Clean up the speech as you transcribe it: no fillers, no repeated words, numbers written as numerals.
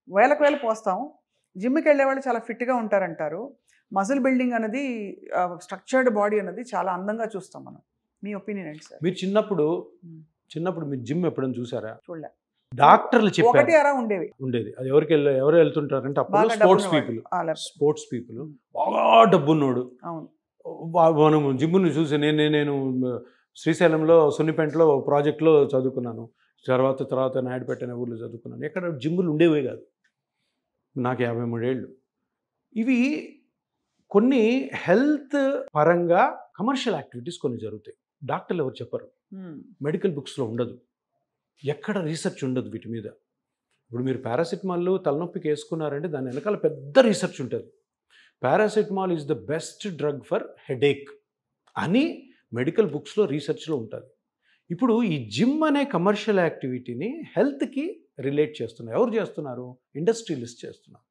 వేలకు వేలు పోస్తాం. జిమ్‌కి వెళ్ళేవాళ్ళు చాలా ఫిట్‌గా ఉంటారంటారు. మజిల్ బిల్డింగ్ అనేది స్ట్రక్చర్డ్ బాడీ అనేది చాలా అందంగా చూస్తాం మనం. మీ ఒపీనియన్ ఏంటి సార్? మీరు చిన్నప్పుడు మీరు జిమ్ ఎప్పుడైనా చూసారా? చూడలే. డాక్టర్లు ఒకటి చెప్పారు అరా ఉండేవి. ఉండేది. అది ఎవరు వెళ్తుంటారంటే అప్పుడు బాగా స్పోర్ట్స్ డబ్బున్నవాళ్ళు. పీపుల్ లేకపోతే స్పోర్ట్స్ పీపుల్ బాగా డబ్బున్నోడు. అవును. మనం జిమ్ముని చూసి నేను శ్రీశైలంలో సున్నిపెంటలో ప్రాజెక్ట్లో చదువుకున్నాను. తర్వాత నాయుడుపేట అనే ఊర్లో చదువుకున్నాను. ఎక్కడ జిమ్ములు ఉండేవే కాదు. నాకు 53 ఏళ్ళు. ఇవి కొన్ని హెల్త్ పరంగా కమర్షియల్ యాక్టివిటీస్ కొన్ని జరుగుతాయి. డాక్టర్లు ఎవరు చెప్పరు. మెడికల్ బుక్స్లో ఉండదు. ఎక్కడ రీసెర్చ్ ఉండదు వీటి మీద. ఇప్పుడు మీరు పారాసిటమాల్ తలనొప్పికి వేసుకున్నారంటే దాని వెనకాల పెద్ద రీసెర్చ్ ఉంటుంది. Paracetamol is the best drug for headache అని మెడికల్ బుక్స్లో రీసెర్చ్లో ఉంటుంది. ఇప్పుడు ఈ జిమ్ అనే కమర్షియల్ యాక్టివిటీని హెల్త్కి రిలేట్ చేస్తున్నారు. ఎవరు చేస్తున్నారు? ఇండస్ట్రియలిస్ట్ చేస్తున్నారు.